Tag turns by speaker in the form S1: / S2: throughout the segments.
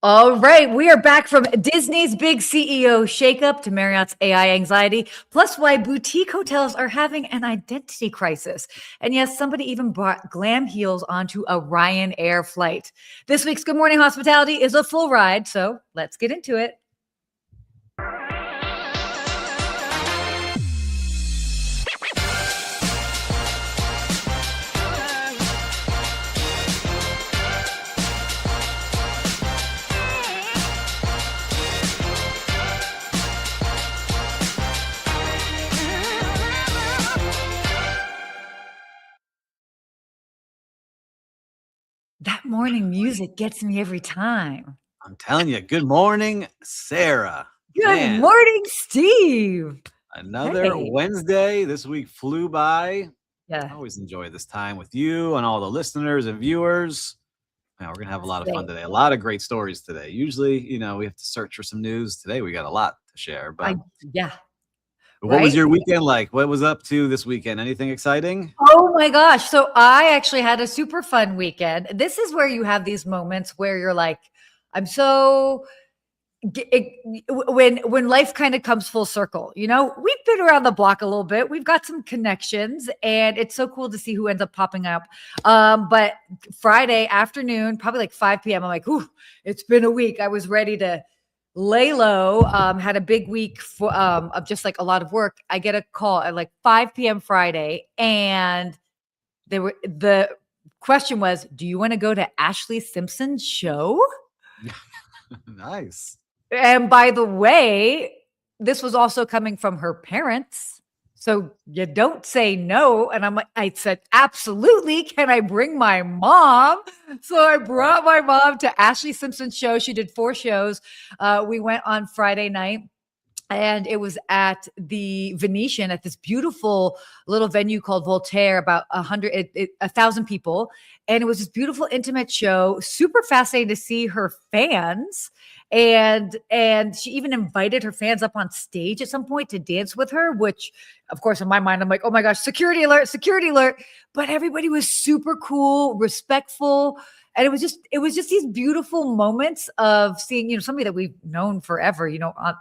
S1: All right, we are back from Disney's big CEO shakeup to Marriott's AI anxiety, plus why boutique hotels are having an identity crisis. And yes, somebody even brought glam heels onto a Ryanair flight. This week's Good Morning Hospitality is a full ride, so let's get into it. That morning music gets me every time.
S2: I'm telling you, good morning, Sarah.
S1: Good morning, Steve.
S2: Another Wednesday. This week flew by.
S1: Yeah.
S2: I always enjoy this time with you and all the listeners and viewers. Man, we're going to have a lot of fun today. A lot of great stories today. Usually, we have to search for some news. Today, we got a lot to share. But What was your weekend like? What was up to this weekend? Anything exciting?
S1: Oh my gosh. So I actually had a super fun weekend. This is where you have these moments where you're like, when life kind of comes full circle, we've been around the block a little bit. We've got some connections and it's so cool to see who ends up popping up. But Friday afternoon, probably like 5 p.m. I'm like, ooh, it's been a week. I was ready to lay low, had a big week of just like a lot of work. I get a call at like 5 p.m. Friday, and the question was, do you want to go to Ashlee Simpson's show?
S2: Nice.
S1: And by the way, this was also coming from her parents. So you don't say no. And I said, absolutely. Can I bring my mom? So I brought my mom to Ashlee Simpson's show. She did 4 shows. We went on Friday night. And it was at the Venetian at this beautiful little venue called Voltaire, about 1,000 people. And it was this beautiful, intimate show, super fascinating to see her fans. And she even invited her fans up on stage at some point to dance with her, which, of course, in my mind, I'm like, oh my gosh, security alert, security alert. But everybody was super cool, respectful. And it was just these beautiful moments of seeing, somebody that we've known forever, online.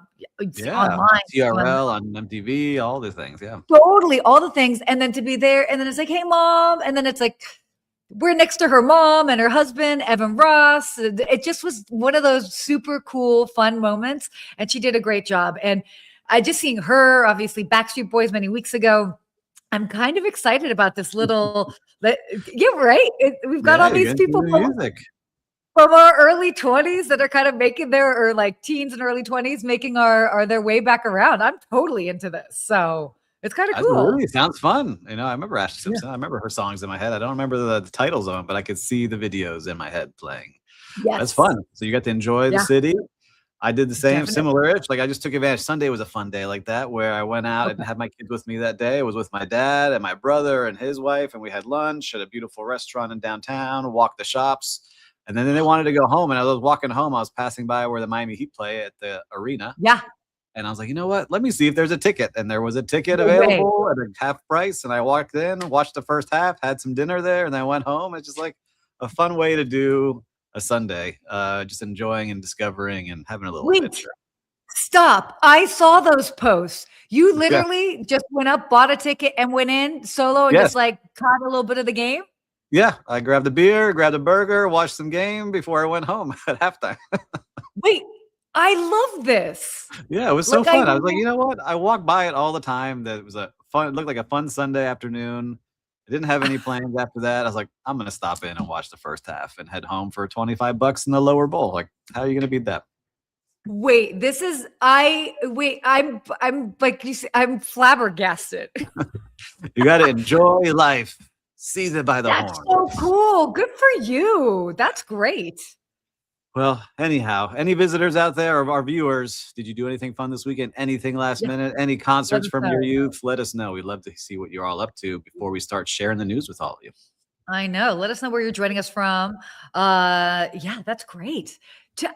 S2: TRL, on MTV, all the things. Yeah.
S1: Totally. All the things. And then to be there. And then it's like, hey, mom. And then it's like, we're next to her mom and her husband, Evan Ross. It just was one of those super cool, fun moments. And she did a great job. And I just seeing her, obviously, Backstreet Boys many weeks ago. I'm kind of excited about this little, we've got all these people from our early 20s that are kind of making or like teens and early 20s making their way back around. I'm totally into this. So it's kind of cool.
S2: Absolutely. Sounds fun. I remember Ashlee Simpson. I remember her songs in my head. I don't remember the titles of them, but I could see the videos in my head playing.
S1: Yes.
S2: That's fun. So you got to enjoy the city. I did the same, similar-ish. Like I just took advantage. Sunday was a fun day like that where I went out and had my kids with me that day. I was with my dad and my brother and his wife, and we had lunch at a beautiful restaurant in downtown, walked the shops. And then they wanted to go home. And as I was walking home, I was passing by where the Miami Heat play at the arena.
S1: Yeah.
S2: And I was like, you know what? Let me see if there's a ticket. And there was a ticket available at a half price. And I walked in, watched the first half, had some dinner there, and then I went home. It's just like a fun way to do a Sunday, just enjoying and discovering and having a little adventure.
S1: Stop. I saw those posts. You literally just went up, bought a ticket, and went in solo and just like caught a little bit of the game?
S2: Yeah. I grabbed a beer, grabbed a burger, watched some game before I went home at halftime.
S1: Wait, I love this.
S2: Yeah, it was so fun. I was like, you know what? I walk by it all the time. It looked like a fun Sunday afternoon. I didn't have any plans after that. I was like, I'm going to stop in and watch the first half and head home for $25 in the lower bowl. Like, how are you going to beat that?
S1: Wait, I'm like, you see, I'm flabbergasted.
S2: You got to enjoy life. Seize it by the horn.
S1: That's so cool. Good for you. That's great.
S2: Well, anyhow, any visitors out there or our viewers, did you do anything fun this weekend? Anything last minute? Any concerts from your youth? Let us know. We'd love to see what you're all up to before we start sharing the news with all of you.
S1: I know. Let us know where you're joining us from. Yeah, that's great.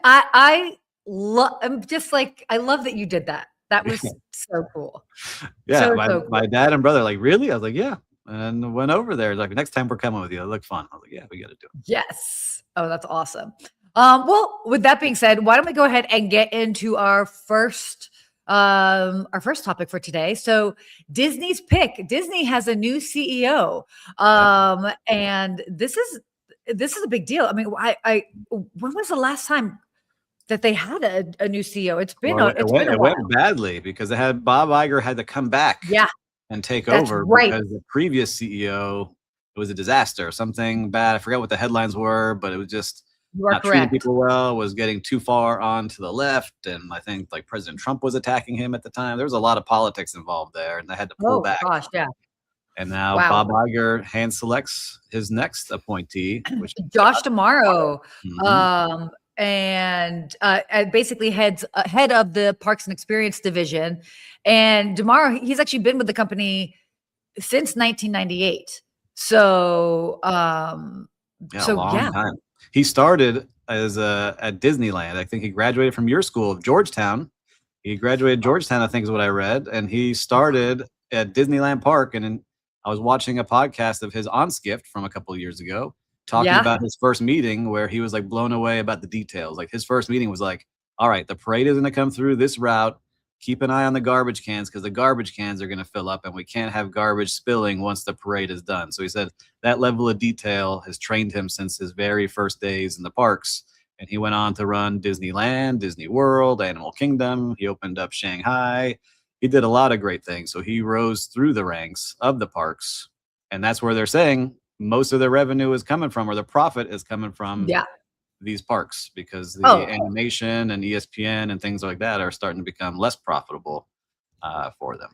S1: I love that you did that. That was so cool.
S2: Yeah, my dad and brother like, really? I was like, yeah. And went over there. Like, next time we're coming with you. It looked fun. I was like, yeah, we got to do it.
S1: Yes. Oh, that's awesome. Well, with that being said, why don't we go ahead and get into our first topic for today. So Disney's pick. Disney has a new CEO. And this is a big deal. I mean, when was the last time that they had a new CEO? It's been a while.
S2: It went badly because they had Bob Iger had to come back and take over because the previous CEO, it was a disaster, something bad. I forgot what the headlines were, but it was just not treating people well, was getting too far on to the left. And I think like President Trump was attacking him at the time. There was a lot of politics involved there, and they had to pull back.
S1: Oh, gosh, yeah.
S2: And now Bob Iger hand selects his next appointee, which is
S1: Josh D'Amaro. And basically head of the Parks and Experience division. And D'Amaro, he's actually been with the company since 1998. So,
S2: long time. He started as at Disneyland. I think he graduated from your school of Georgetown. He graduated Georgetown, I think is what I read. And he started at Disneyland Park. And I was watching a podcast of his on Skift from a couple of years ago, talking about his first meeting where he was like blown away about the details. Like his first meeting was like, all right, the parade is going to come through this route. Keep an eye on the garbage cans because the garbage cans are going to fill up and we can't have garbage spilling once the parade is done. So he said that level of detail has trained him since his very first days in the parks. And he went on to run Disneyland, Disney World, Animal Kingdom. He opened up Shanghai. He did a lot of great things. So he rose through the ranks of the parks. And that's where they're saying most of their revenue is coming from, or the profit is coming from these parks, because the animation and ESPN and things like that are starting to become less profitable for them.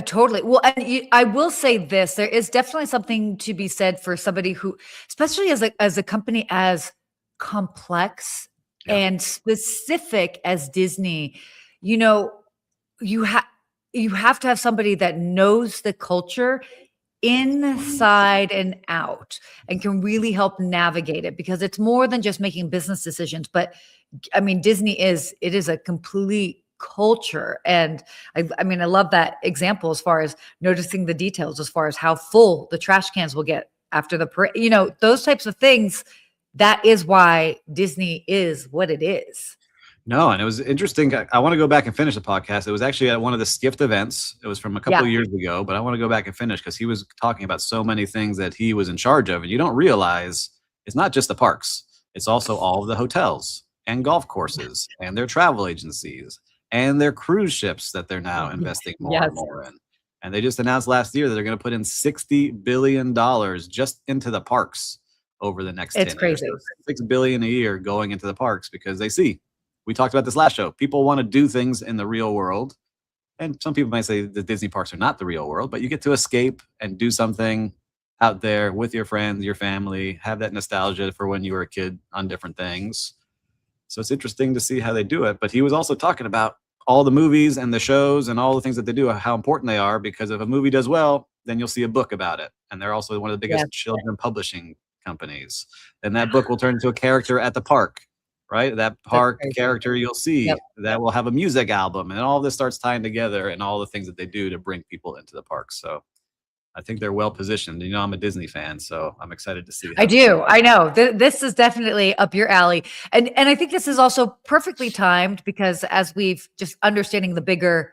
S1: Totally. Well, and I will say this, there is definitely something to be said for somebody who, especially as a company as complex and specific as Disney, you have to have somebody that knows the culture inside and out and can really help navigate it, because it's more than just making business decisions. But I mean, Disney is a complete culture. And I mean, I love that example as far as noticing the details, as far as how full the trash cans will get after the parade, those types of things. That is why Disney is what it is.
S2: No, and it was interesting. I want to go back and finish the podcast. It was actually at one of the Skift events. It was from a couple of years ago, but I want to go back and finish because he was talking about so many things that he was in charge of. And you don't realize it's not just the parks. It's also all of the hotels and golf courses and their travel agencies and their cruise ships that they're now investing more and more in. And they just announced last year that they're going to put in $60 billion just into the parks over the next 10 years. It's crazy. $6 billion a year going into the parks because they see. We talked about this last show. People want to do things in the real world. And some people might say the Disney parks are not the real world, but you get to escape and do something out there with your friends, your family, have that nostalgia for when you were a kid on different things. So it's interesting to see how they do it. But he was also talking about all the movies and the shows and all the things that they do, how important they are, because if a movie does well, then you'll see a book about it. And they're also one of the biggest children publishing companies. And that book will turn into a character at the park. Right? That park character you'll see that will have a music album, and all this starts tying together and all the things that they do to bring people into the park. So I think they're well positioned. I'm a Disney fan, so I'm excited to see.
S1: I know this is definitely up your alley. And I think this is also perfectly timed because as we've just understanding the bigger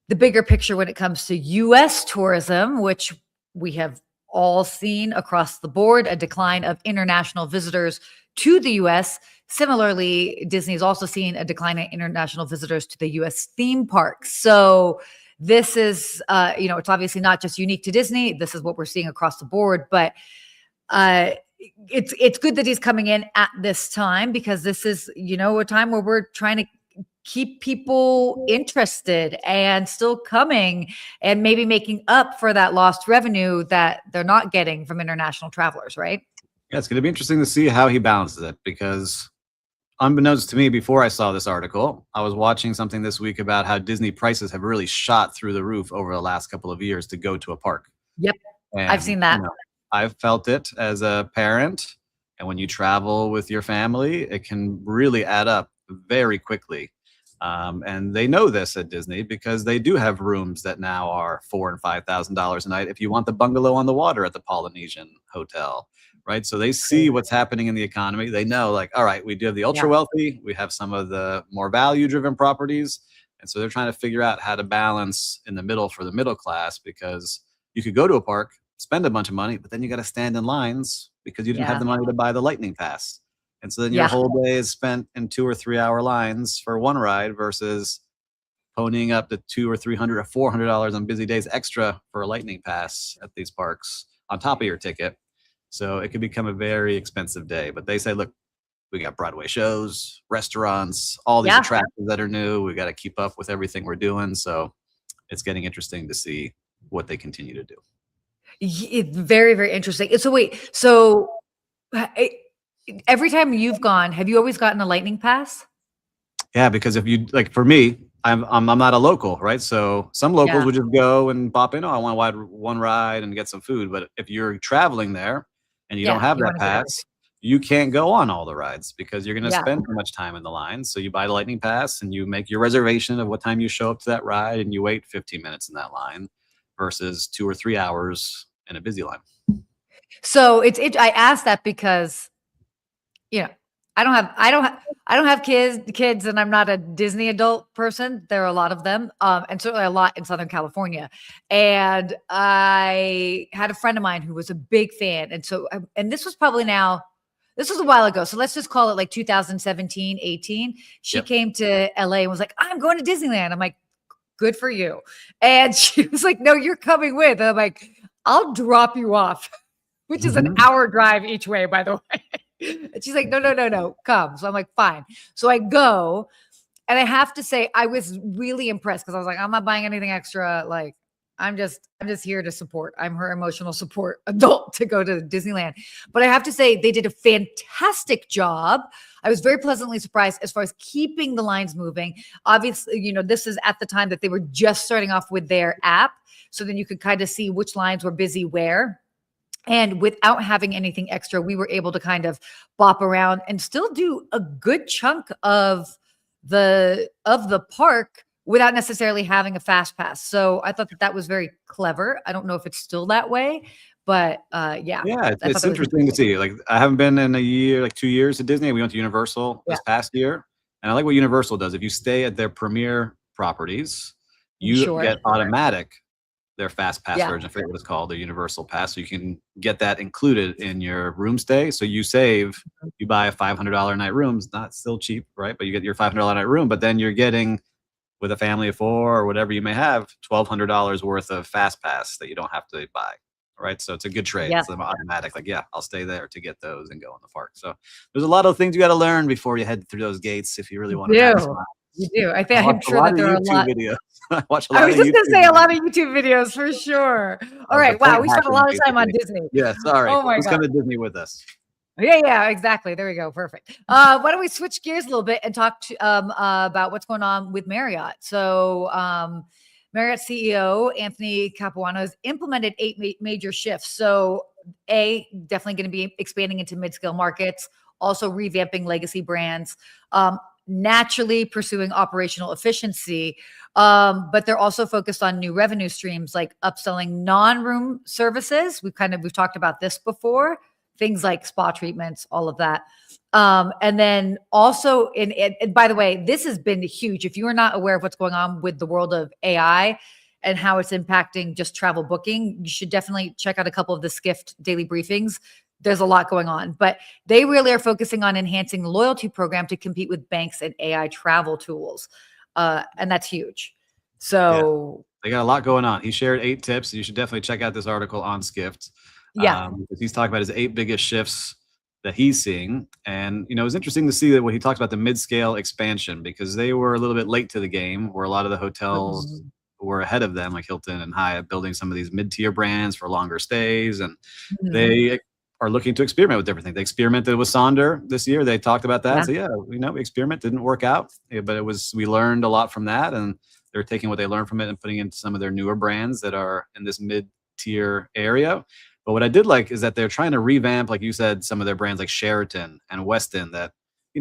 S1: picture when it comes to US tourism, which we have all seen across the board, a decline of international visitors to the US. Similarly, Disney is also seeing a decline in international visitors to the U.S. theme parks. So this is, it's obviously not just unique to Disney. This is what we're seeing across the board. But it's good that he's coming in at this time, because this is, a time where we're trying to keep people interested and still coming and maybe making up for that lost revenue that they're not getting from international travelers, right?
S2: Yeah, it's going to be interesting to see how he balances it, because unbeknownst to me, before I saw this article, I was watching something this week about how Disney prices have really shot through the roof over the last couple of years to go to a park.
S1: Yep, and, I've seen that.
S2: I've felt it as a parent. And when you travel with your family, it can really add up very quickly. And they know this at Disney because they do have rooms that now are $4,000 and $5,000 a night. If you want the bungalow on the water at the Polynesian Hotel, right? So they see what's happening in the economy. They know, like, all right, we do have the ultra wealthy, we have some of the more value driven properties. And so they're trying to figure out how to balance in the middle for the middle class, because you could go to a park, spend a bunch of money, but then you got to stand in lines because you didn't have the money to buy the lightning pass. And so then your whole day is spent in 2 or 3 hour lines for one ride versus ponying up to $200 or $300 or $400 on busy days extra for a lightning pass at these parks on top of your ticket. So it could become a very expensive day. But they say, look, we got Broadway shows, restaurants, all these attractions that are new. We got to keep up with everything we're doing. So it's getting interesting to see what they continue to do.
S1: It's very, very interesting. So wait, so every time you've gone, have you always gotten a lightning pass?
S2: Yeah, because if you, like, for me, I'm not a local, right? So some locals would just go and pop in. Oh, I want one ride and get some food. But if you're traveling there and you don't have that pass, you can't go on all the rides because you're going to spend too much time in the line. So you buy the lightning pass and you make your reservation of what time you show up to that ride, and you wait 15 minutes in that line versus 2 or 3 hours in a busy line.
S1: So I asked that because, you know, I don't have kids, and I'm not a Disney adult person. There are a lot of them, and certainly a lot in Southern California. And I had a friend of mine who was a big fan, and so, and this was a while ago. So let's just call it like 2017, 18. She came to LA and was like, "I'm going to Disneyland." I'm like, "Good for you." And she was like, "No, you're coming with." And I'm like, "I'll drop you off," which is an hour drive each way, by the way. And she's like, no, come. So I'm like, fine. So I go, and I have to say, I was really impressed because I was like, I'm not buying anything extra. Like, I'm just here to support. I'm her emotional support adult to go to Disneyland. But I have to say, they did a fantastic job. I was very pleasantly surprised as far as keeping the lines moving. Obviously, you know, this is at the time that they were just starting off with their app. So then you could kind of see which lines were busy where. And without having anything extra, we were able to kind of bop around and still do a good chunk of the park without necessarily having a fast pass. So I thought that was very clever. I don't know if it's still that way, but yeah.
S2: It's interesting to see. Like, I haven't been in a year, like 2 years at Disney. We went to Universal this past year, and I like what Universal does. If you stay at their premier properties, you get automatic their fast pass version. I forget what it's called, the Universal Pass. So you can get that included in your room stay. So you save, you buy a $500 night room. It's not still cheap, right? But you get your $500 night room, but then you're getting, with a family of 4 or whatever you may have, $1,200 worth of fast pass that you don't have to buy, right? So it's a good trade. It's automatic. Like, I'll stay there to get those and go in the park. So there's a lot of things you got to learn before you head through those gates if you really want to.
S1: You do. I'm sure that there are a lot.
S2: Videos. I watch a lot.
S1: I was just going to say a lot of YouTube videos for sure. All right. Wow. We spent a lot of time on Disney.
S2: Yeah. Sorry.
S1: Oh my
S2: God. Who's
S1: going
S2: to Disney with us?
S1: Yeah, exactly. There we go. Perfect. Why don't we switch gears a little bit and talk about what's going on with Marriott? So Marriott CEO Anthony Capuano has implemented 8 major shifts. So definitely going to be expanding into mid-scale markets, also revamping legacy brands, naturally pursuing operational efficiency. But they're also focused on new revenue streams like upselling non-room services. We've talked about this before, things like spa treatments, all of that. And then also and by the way, this has been huge. If you are not aware of what's going on with the world of AI and how it's impacting just travel booking, you should definitely check out a couple of the Skift daily briefings. There's a lot going on, but they really are focusing on enhancing the loyalty program to compete with banks and AI travel tools. And that's huge. So
S2: they got a lot going on. He shared 8 tips. You should definitely check out this article on Skift. Because he's talking about his 8 biggest shifts that he's seeing. And, you know, it was interesting to see that when he talks about the mid-scale expansion, because they were a little bit late to the game, where a lot of the hotels were ahead of them, like Hilton and Hyatt, building some of these mid-tier brands for longer stays. And they are looking to experiment with different things. They experimented with Sonder this year. They talked about that. So experiment didn't work out, but we learned a lot from that. And they're taking what they learned from it and putting it into some of their newer brands that are in this mid-tier area. But what I did like is that they're trying to revamp, like you said, some of their brands like Sheraton and Westin that, you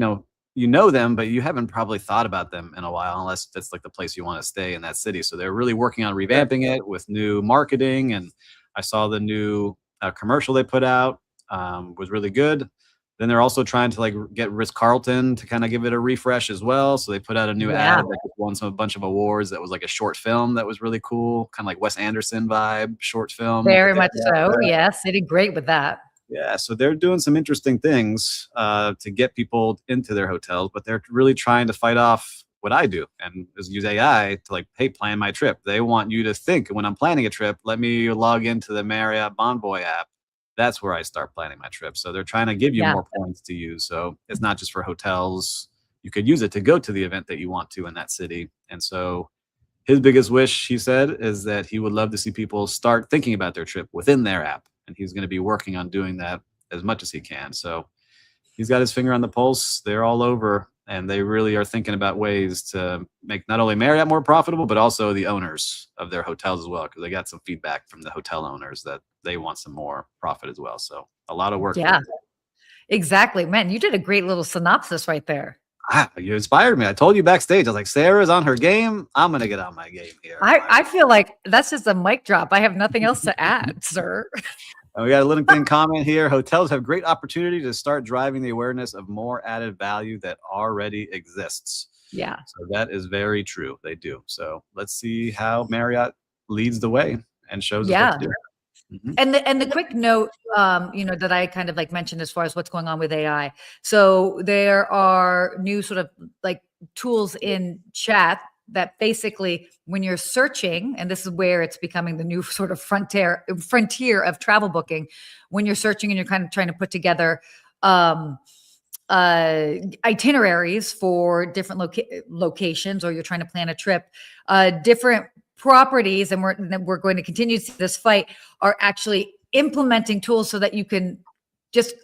S2: know them, but you haven't probably thought about them in a while, unless that's like the place you want to stay in that city. So they're really working on revamping it with new marketing. And I saw the new commercial they put out was really good. Then they're also trying to like get Ritz-Carlton to kind of give it a refresh as well. So they put out a new ad that won a bunch of awards. That was like a short film that was really cool, kind of like Wes Anderson vibe short film.
S1: Very much so. Yes, they did great with that.
S2: Yeah, so they're doing some interesting things to get people into their hotels, but they're really trying to fight off what I do and is use AI to like, hey, plan my trip. They want you to think when I'm planning a trip, let me log into the Marriott Bonvoy app. That's where I start planning my trip. So they're trying to give you more points to use. So it's not just for hotels. You could use it to go to the event that you want to in that city. And so his biggest wish, he said, is that he would love to see people start thinking about their trip within their app. And he's going to be working on doing that as much as he can. So he's got his finger on the pulse. They're all over. And they really are thinking about ways to make not only Marriott more profitable, but also the owners of their hotels as well, because they got some feedback from the hotel owners that they want some more profit as well. So a lot of work.
S1: Yeah, exactly. Man, you did a great little synopsis right there.
S2: You inspired me. I told you backstage, I was like, Sarah's on her game. I'm going to get on my game here.
S1: I feel like that's just a mic drop. I have nothing else to add, sir.
S2: And we got a LinkedIn comment here. Hotels have great opportunity to start driving the awareness of more added value that already exists.
S1: Yeah.
S2: So that is very true. They do. So let's see how Marriott leads the way and shows us what to do.
S1: And the quick note, that I kind of like mentioned as far as what's going on with AI. So there are new sort of like tools in chat that basically when you're searching, and this is where it's becoming the new sort of frontier of travel booking, when you're searching and you're kind of trying to put together itineraries for different locations, or you're trying to plan a trip, different properties, and we're going to continue to see this fight, are actually implementing tools so that you can just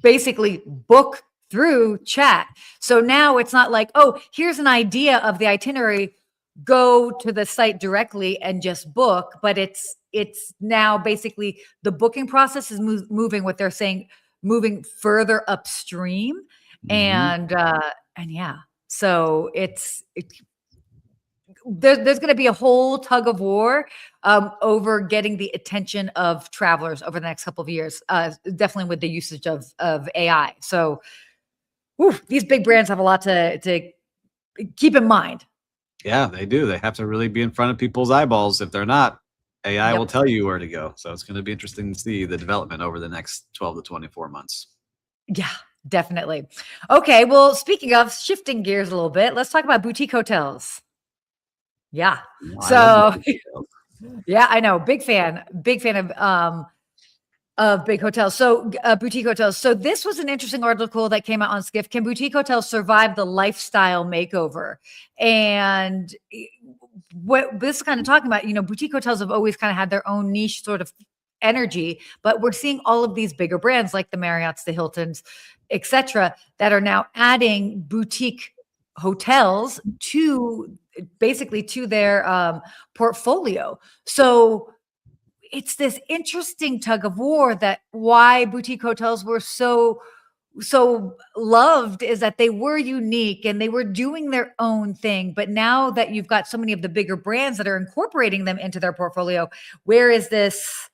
S1: basically book through chat. So now it's not like, oh, here's an idea of the itinerary, go to the site directly and just book, but it's now basically the booking process is moving, what they're saying, moving further upstream. And yeah, so there's going to be a whole tug of war over getting the attention of travelers over the next couple of years, definitely with the usage of AI. So these big brands have a lot to keep in mind.
S2: Yeah, they do. They have to really be in front of people's eyeballs. If they're not, AI will tell you where to go. So it's going to be interesting to see the development over the next 12 to 24 months.
S1: Yeah, definitely. Okay, well, speaking of shifting gears a little bit, let's talk about boutique hotels. Yeah. Yeah, I know. Big fan of big hotels. So boutique hotels. So this was an interesting article that came out on Skift. Can boutique hotels survive the lifestyle makeover? And what this is kind of talking about, boutique hotels have always kind of had their own niche sort of energy, but we're seeing all of these bigger brands like the Marriotts, the Hiltons, etc., that are now adding boutique hotels to their portfolio. So it's this interesting tug of war that why boutique hotels were so loved is that they were unique and they were doing their own thing. But now that you've got so many of the bigger brands that are incorporating them into their portfolio, where is this?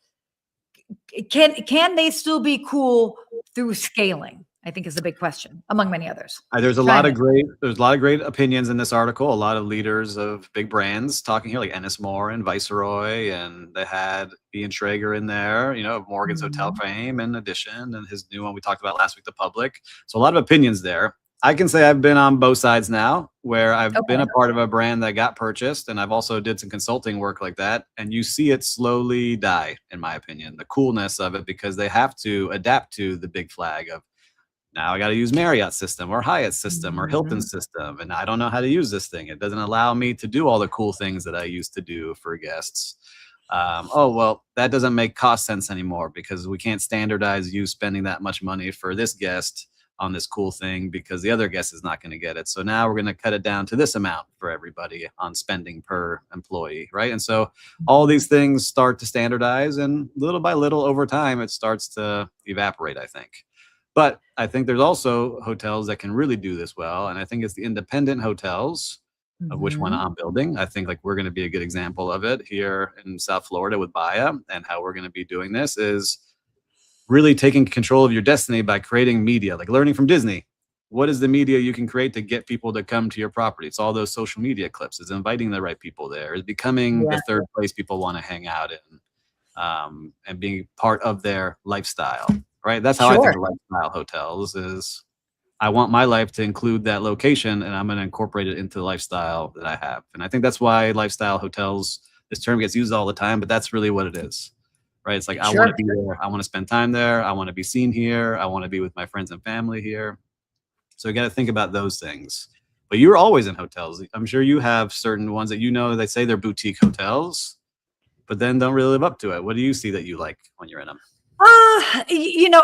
S1: Can they still be cool through scaling? I think is the big question, among many others.
S2: There's a lot of great opinions in this article. A lot of leaders of big brands talking here, like Ennis Moore and Viceroy, and they had Ian Schrager in there, of Morgan's Hotel fame in addition, and his new one we talked about last week, The Public. So a lot of opinions there. I can say I've been on both sides now, where I've been a part of a brand that got purchased, and I've also did some consulting work like that. And you see it slowly die, in my opinion, the coolness of it, because they have to adapt to the big flag of, now I got to use Marriott's system or Hyatt's system or Hilton's system. And I don't know how to use this thing. It doesn't allow me to do all the cool things that I used to do for guests. That doesn't make cost sense anymore because we can't standardize you spending that much money for this guest on this cool thing because the other guest is not going to get it. So now we're going to cut it down to this amount for everybody on spending per employee, right? And so all these things start to standardize, and little by little over time, it starts to evaporate, I think. But I think there's also hotels that can really do this well. And I think it's the independent hotels, of which one I'm building. I think like we're going to be a good example of it here in South Florida with Bahia, and how we're going to be doing this is really taking control of your destiny by creating media, like learning from Disney. What is the media you can create to get people to come to your property? It's all those social media clips. It's inviting the right people there. It's becoming the third place people want to hang out in, and being part of their lifestyle, right? That's how I think of lifestyle hotels is I want my life to include that location, and I'm going to incorporate it into the lifestyle that I have. And I think that's why lifestyle hotels, this term gets used all the time, but that's really what it is, right? It's like, I want to be there. I want to spend time there. I want to be seen here. I want to be with my friends and family here. So you got to think about those things. But you're always in hotels. I'm sure you have certain ones that they say they're boutique hotels, but then don't really live up to it. What do you see that you like when you're in them?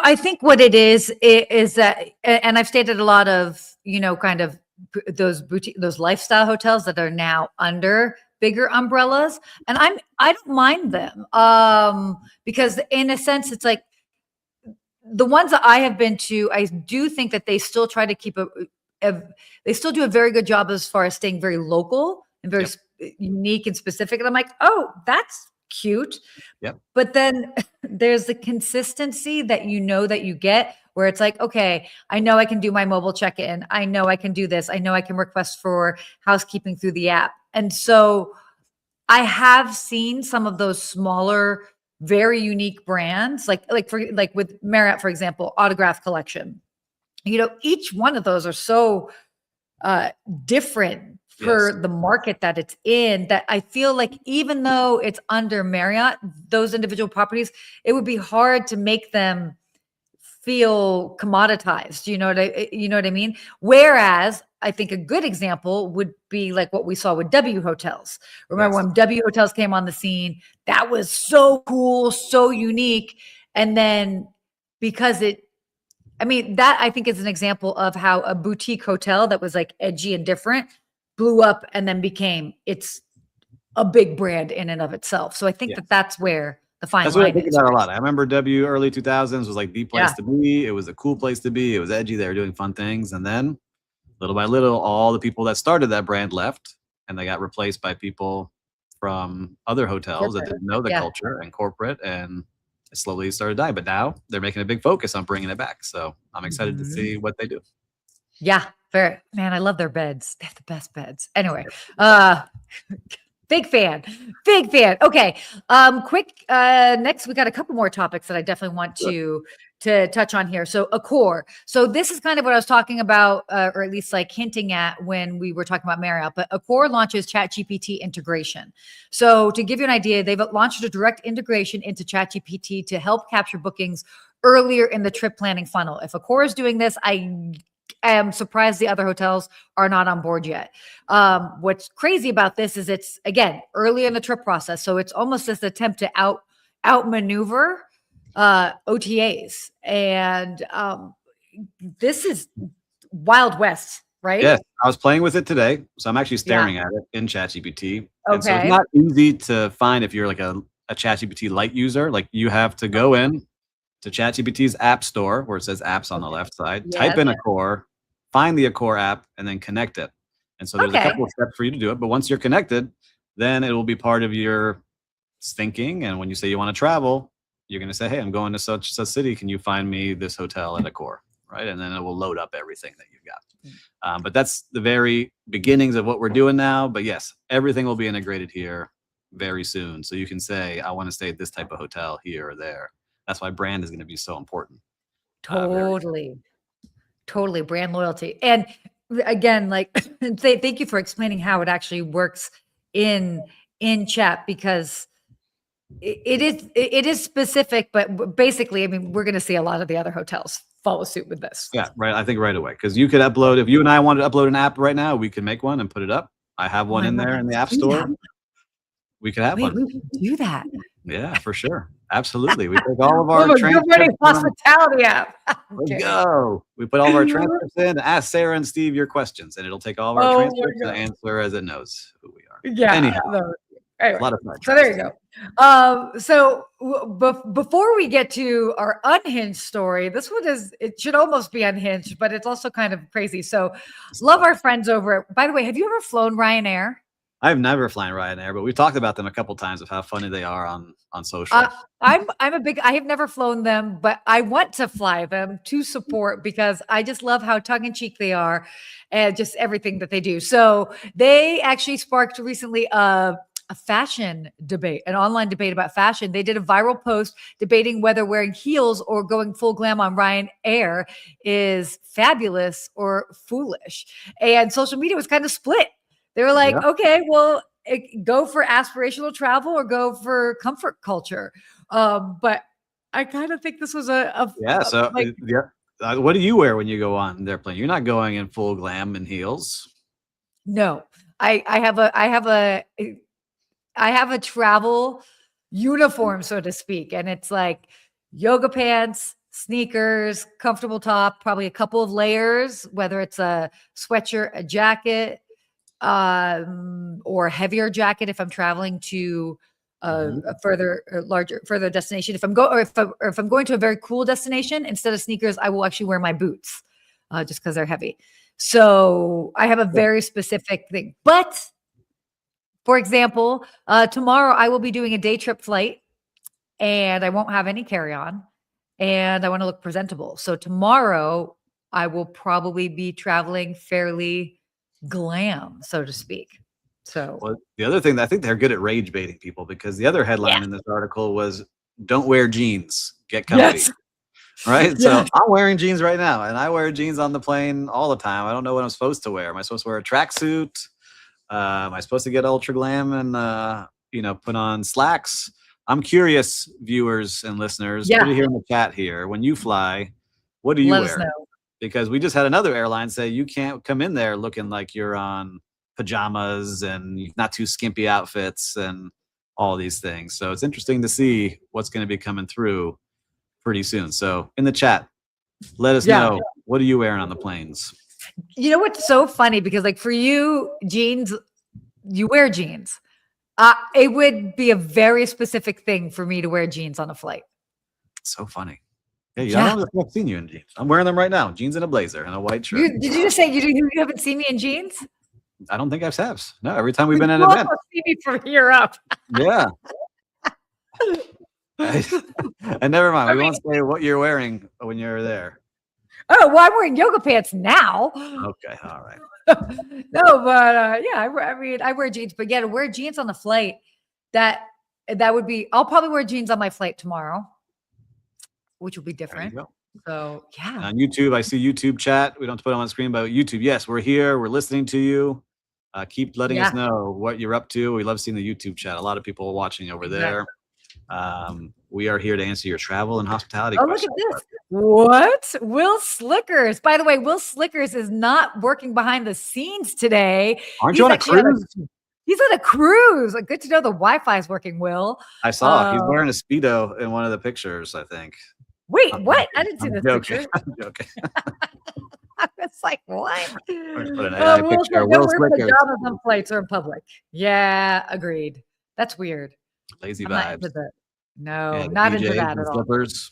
S1: I think what it is that, and I've stayed at a lot of, kind of those boutique, those lifestyle hotels that are now under bigger umbrellas, and I don't mind them, because in a sense, it's like the ones that I have been to, I do think that they still try to keep they still do a very good job as far as staying very local and very unique and specific. And I'm like, oh, that's cute.
S2: Yep.
S1: But then there's the consistency that that you get where it's like, okay, I know I can do my mobile check-in. I know I can do this. I know I can request for housekeeping through the app. And so I have seen some of those smaller, very unique brands, like with Marriott, for example, Autograph Collection. Each one of those are so different for the market that it's in, that I feel like even though it's under Marriott, those individual properties, it would be hard to make them feel commoditized. You know what I mean? Whereas I think a good example would be like what we saw with W Hotels. Remember when W Hotels came on the scene? That was so cool, so unique. And then because that I think is an example of how a boutique hotel that was like edgy and different blew up and then it's a big brand in and of itself. So I think that's where the fine line is.
S2: That's what I think about a lot. I remember W early 2000s was like the place to be. It was a cool place to be. It was edgy. They were doing fun things. And then little by little, all the people that started that brand left, and they got replaced by people from other hotels that didn't know the culture and corporate, and it slowly started dying. But now they're making a big focus on bringing it back. So I'm excited to see what they do.
S1: Yeah, fair. Man, I love their beds. They have the best beds. Anyway, big fan. Okay. Quick, next we got a couple more topics that I definitely want to touch on here. So Accor. So this is kind of what I was talking about, or at least like hinting at when we were talking about Marriott, but Accor launches ChatGPT integration. So to give you an idea, they've launched a direct integration into ChatGPT to help capture bookings earlier in the trip planning funnel. If Accor is doing this, I am surprised the other hotels are not on board yet. What's crazy about this is it's, again, early in the trip process. So it's almost this attempt to outmaneuver OTAs. And this is Wild West, right?
S2: Yes, I was playing with it today. So I'm actually staring at it in ChatGPT. And so it's not easy to find if you're like a ChatGPT light user. Like you have to go in to ChatGPT's app store where it says apps on the left side, type in Accor, find the Accor app, and then connect it. And so there's a couple of steps for you to do it. But once you're connected, then it will be part of your thinking. And when you say you want to travel, you're going to say, hey, I'm going to such a city. Can you find me this hotel at Accor? Right. And then it will load up everything that you've got. But that's the very beginnings of what we're doing now. But yes, everything will be integrated here very soon. So you can say, I want to stay at this type of hotel here or there. That's why brand is going to be so important.
S1: Totally brand loyalty. And again, like thank you for explaining how it actually works in chat, because it is specific, but basically, I mean, we're going to see a lot of the other hotels follow suit with this.
S2: Yeah, right. I think right away, because you could upload, if you and I wanted to upload an app right now, we can make one and put it up. I have one in there in the app store. We could have one.
S1: We can do that.
S2: Yeah, for sure. Absolutely. We take all of our transcripts.
S1: Hospitality app.
S2: Let's go. We put all of our transcripts in. Ask Sarah and Steve your questions, and it'll take all of our transcripts and answer as it knows who we are.
S1: Yeah.
S2: Anyhow,
S1: anyway,
S2: a lot of fun.
S1: So there you go. So before we get to our unhinged story, it should almost be unhinged, but it's also kind of crazy. So love our friends over. By the way, have you ever flown Ryanair?
S2: I've never flown Ryanair, but we've talked about them a couple times of how funny they are on social.
S1: I have never flown them, but I want to fly them to support because I just love how tongue in cheek they are and just everything that they do. So they actually sparked recently a fashion debate, an online debate about fashion. They did a viral post debating whether wearing heels or going full glam on Ryanair is fabulous or foolish. And social media was kind of split. They were like, okay, well, go for aspirational travel or go for comfort culture. But I kind of think this was
S2: what do you wear when you go on their plane? You're not going in full glam and heels.
S1: No, I have a travel uniform, so to speak. And it's like yoga pants, sneakers, comfortable top, probably a couple of layers, whether it's a sweatshirt, a jacket, or a heavier jacket if I'm traveling to a further destination. If I'm going to a very cool destination, instead of sneakers, I will actually wear my boots, just because they're heavy. So I have a very specific thing. But for example, tomorrow I will be doing a day trip flight and I won't have any carry-on and I want to look presentable. So tomorrow I will probably be traveling fairly glam, so to speak. So
S2: the other thing, I think they're good at rage baiting people, because the other headline in this article was, "Don't wear jeans, get comfy."
S1: Yes.
S2: Right?
S1: Yes.
S2: So I'm wearing jeans right now, and I wear jeans on the plane all the time. I don't know what I'm supposed to wear. Am I supposed to wear a tracksuit? Am I supposed to get ultra glam and put on slacks? I'm curious, viewers and listeners, put it here in the chat here. When you fly, what do you wear?
S1: Let us know.
S2: Because we just had another airline say you can't come in there looking like you're on pajamas and not too skimpy outfits and all these things. So it's interesting to see what's going to be coming through pretty soon. So in the chat, let us know, what are you wearing on the planes?
S1: You know what's so funny? Because like for you, jeans, you wear jeans. It would be a very specific thing for me to wear jeans on a flight.
S2: So funny. I don't know if I've seen you in jeans. I'm wearing them right now. Jeans and a blazer and a white shirt.
S1: Did you just say you haven't seen me in jeans?
S2: I don't think I've have. No, every time we've been at an event.
S1: See me from here up.
S2: Yeah. And never mind. We won't say what you're wearing when you're there.
S1: Oh, well, I'm wearing yoga pants now.
S2: Okay. All right.
S1: No, but I wear jeans, but to wear jeans on the flight, that would be, I'll probably wear jeans on my flight tomorrow, which will be different. So yeah.
S2: On YouTube, I see YouTube chat. We don't have to put it on the screen, but YouTube, yes, we're here. We're listening to you. Keep letting us know what you're up to. We love seeing the YouTube chat. A lot of people are watching over there. We are here to answer your travel and hospitality questions.
S1: Look at this. What? Will Slickers. By the way, Will Slickers is not working behind the scenes today.
S2: Aren't you on a cruise?
S1: He's on a cruise. Good to know the Wi-Fi is working, Will.
S2: I saw he's wearing a Speedo in one of the pictures, I think.
S1: Wait, what? I didn't see this picture.
S2: I'm joking.
S1: I was like, what?
S2: Will Slickers
S1: on flights or in public. Yeah, agreed. That's weird.
S2: Lazy vibes.
S1: No, not into that at all.
S2: Slippers.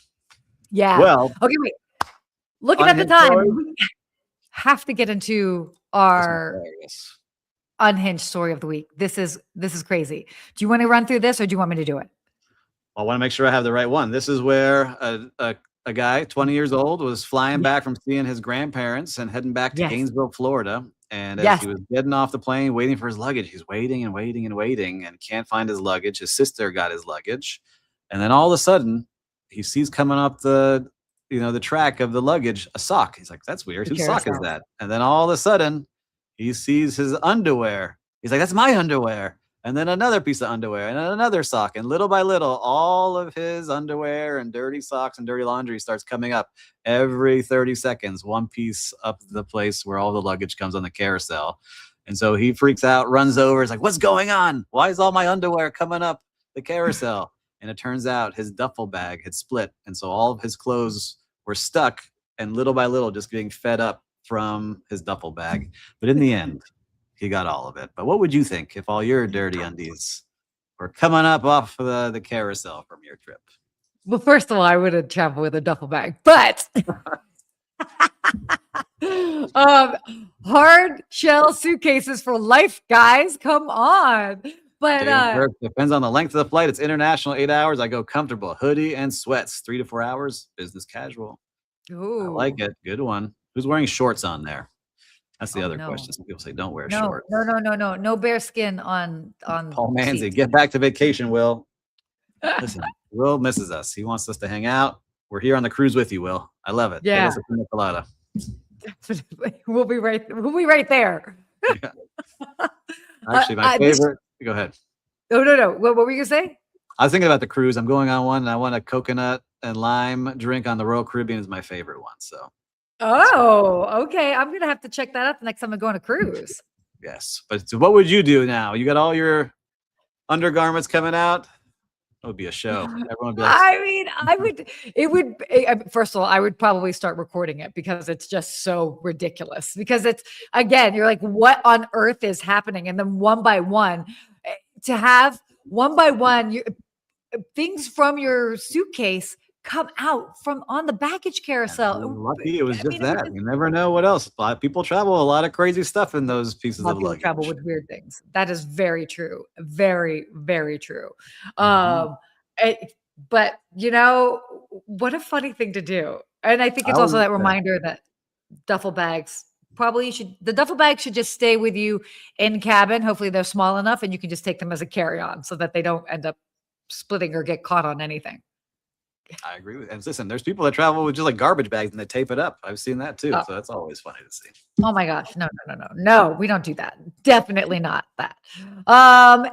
S1: Yeah. Well, okay, wait. Looking at the time, we have to get into our unhinged story of the week. This is crazy. Do you want to run through this, or do you want me to do it?
S2: I want to make sure I have the right one. This is where a guy, 20 years old, was flying back from seeing his grandparents and heading back to Gainesville, Florida. And as he was getting off the plane, waiting for his luggage, he's waiting and waiting and waiting and can't find his luggage. His sister got his luggage. And then all of a sudden, he sees coming up the track of the luggage, a sock. He's like, that's weird. Whose sock is that? And then all of a sudden, he sees his underwear. He's like, that's my underwear. And then another piece of underwear and then another sock. And little by little, all of his underwear and dirty socks and dirty laundry starts coming up every 30 seconds, one piece up the place where all the luggage comes on the carousel. And so he freaks out, runs over. He's like, what's going on? Why is all my underwear coming up the carousel? And it turns out his duffel bag had split. And so all of his clothes were stuck and little by little just getting fed up from his duffel bag. But in the end, he got all of it. But what would you think if all your dirty undies were coming up off the carousel from your trip?
S1: Well, first of all, I would have traveled with a duffel bag, but hard shell suitcases for life, guys. Come on. But
S2: depends on the length of the flight. It's international, 8 hours. I go comfortable. Hoodie and sweats, 3 to 4 hours. Business casual.
S1: ooh.
S2: I like it. Good one. Who's wearing shorts on there? That's the other
S1: no.
S2: question. Some people say don't wear
S1: No,
S2: shorts.
S1: no bare skin on
S2: Paul Manzi,
S1: seats.
S2: get back to vacation, Will. Listen, Will misses us. He wants us to hang out. We're here on the cruise with you, Will. I love it.
S1: Yeah.
S2: Get us a pina colada.
S1: Definitely. We'll be right there.
S2: Yeah. Actually, my favorite. Go ahead.
S1: No. What were you gonna say?
S2: I was thinking about the cruise. I'm going on one, and I want a coconut and lime drink on the Royal Caribbean is my favorite one. So.
S1: Oh, okay. I'm gonna have to check that out the next time I go on a cruise.
S2: Yes, but so what would you do now? You got all your undergarments coming out. That would be a show. Everyone would be like,
S1: I mean, first of all, I would probably start recording it because it's just so ridiculous. Because it's, again, you're like, what on earth is happening? And then one by one, things from your suitcase come out from on the baggage carousel.
S2: Lucky it was just that. You never know what else. People travel a lot of crazy stuff in those pieces of luggage.
S1: Travel with weird things. That is very true. Very, very true. But what a funny thing to do. And I think it's also that reminder that duffel bags the duffel bag should just stay with you in cabin. Hopefully they're small enough and you can just take them as a carry-on so that they don't end up splitting or get caught on anything.
S2: I agree with. And listen, there's people that travel with just like garbage bags and they tape it up. I've seen that too, so that's always funny to see.
S1: Oh my gosh, no, we don't do that. Definitely not that.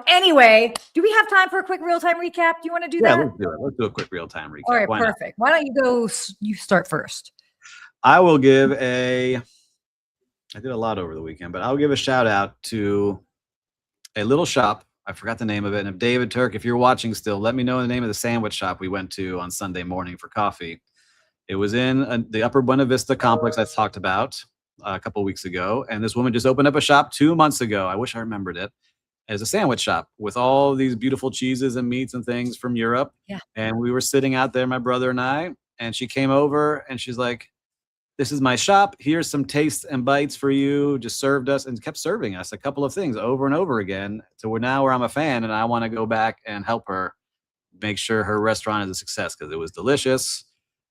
S1: Anyway, do we have time for a quick real-time recap? Do you want to do that?
S2: Yeah, let's do it. Let's do a quick real-time recap.
S1: All right, perfect. Why don't you go? You start first.
S2: I will give I did a lot over the weekend, but I'll give a shout out to a little shop. I forgot the name of it. And if David Turk, if you're watching still, let me know the name of the sandwich shop we went to on Sunday morning for coffee. It was in the Upper Buena Vista complex I talked about a couple of weeks ago. And this woman just opened up a shop 2 months ago. I wish I remembered it. As a sandwich shop with all these beautiful cheeses and meats and things from Europe.
S1: Yeah.
S2: And we were sitting out there, my brother and I, and she came over and she's like, this is my shop. Here's some tastes and bites for you. Just served us and kept serving us a couple of things over and over again. So we're now where I'm a fan and I want to go back and help her make sure her restaurant is a success because it was delicious.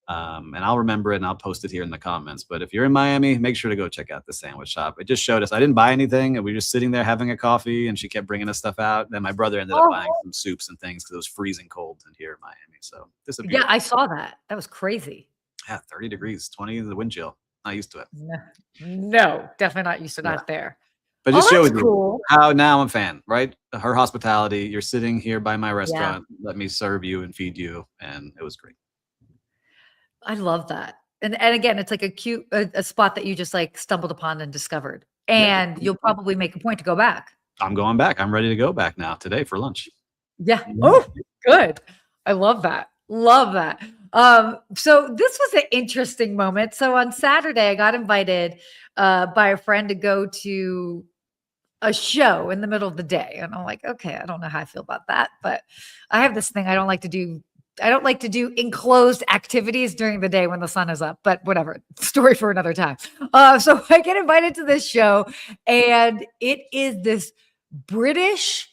S2: And I'll remember it and I'll post it here in the comments. But if you're in Miami, make sure to go check out the sandwich shop. It just showed us. I didn't buy anything. And we were just sitting there having a coffee and she kept bringing us stuff out. Then my brother ended up buying some soups and things because it was freezing cold in here in Miami. So
S1: yeah, I saw that. That was crazy.
S2: Yeah, 30 degrees, 20 in the wind chill. Not used to it.
S1: No, definitely not used to that there.
S2: But just shows you how now I'm a fan, right? Her hospitality. You're sitting here by my restaurant. Yeah. Let me serve you and feed you. And it was great.
S1: I love that. And again, it's like a cute a spot that you just like stumbled upon and discovered. And you'll probably make a point to go back.
S2: I'm going back. I'm ready to go back now today for lunch.
S1: Yeah. Oh, good. I love that. Love that. So this was an interesting moment. So on Saturday, I got invited by a friend to go to a show in the middle of the day. And I'm like, okay, I don't know how I feel about that, but I have this thing I don't like to do. I don't like to do enclosed activities during the day when the sun is up, but whatever, story for another time. So I get invited to this show and it is this British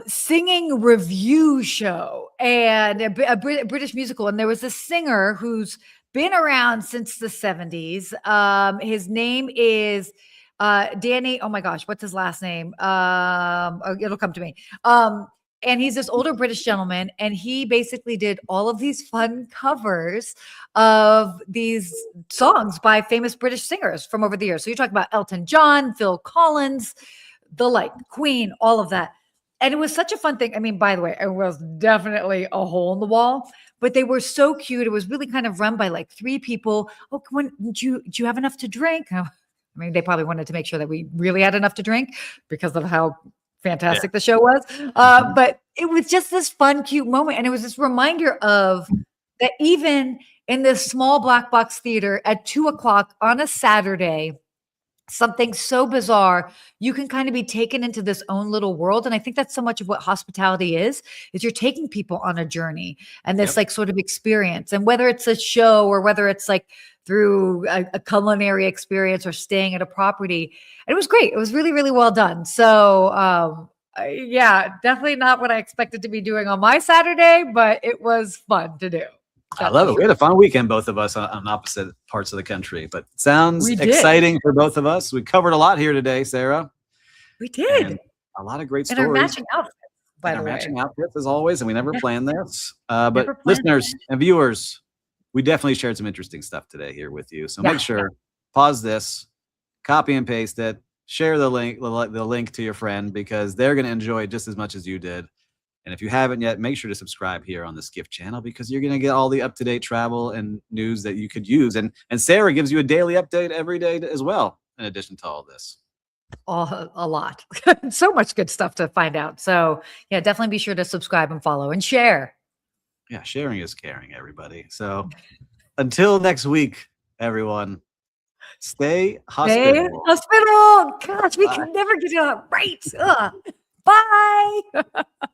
S1: singing review show and a British musical. And there was a singer who's been around since the 70s. His name is Danny. Oh my gosh, what's his last name? It'll come to me. And he's this older British gentleman, and he basically did all of these fun covers of these songs by famous British singers from over the years. So you're talking about Elton John, Phil Collins, Queen, all of that. And it was such a fun thing. I mean, by the way, it was definitely a hole in the wall, but they were so cute. It was really kind of run by like 3 people. Oh, do you have enough to drink? I mean, they probably wanted to make sure that we really had enough to drink because of how fantastic the show was. But it was just this fun, cute moment. And it was this reminder of that even in this small black box theater at 2:00 on a Saturday, something so bizarre, you can kind of be taken into this own little world. And I think that's so much of what hospitality is you're taking people on a journey and this
S2: Yep.
S1: like sort of experience. And whether it's a show or whether it's like through a culinary experience or staying at a property, it was great. It was really, really well done. So, yeah, definitely not what I expected to be doing on my Saturday, but it was fun to do.
S2: I love it. We had a fun weekend, both of us on opposite parts of the country, but sounds exciting for both of us. We covered a lot here today, Sarah.
S1: We did.
S2: And a lot of great
S1: and
S2: stories.
S1: Our matching outfits, by the way.
S2: Matching outfits as always, and we never planned this. But listeners and viewers, we definitely shared some interesting stuff today here with you. So make sure, pause this, copy and paste it, share the link to your friend because they're going to enjoy it just as much as you did. And if you haven't yet, make sure to subscribe here on the Skift channel because you're going to get all the up-to-date travel and news that you could use. And Sarah gives you a daily update every day as well, in addition to all this.
S1: A lot. So much good stuff to find out. So yeah, definitely be sure to subscribe and follow and share.
S2: Yeah, sharing is caring, everybody. So until next week, everyone, stay hospitable.
S1: Gosh, we can never get it right. Bye.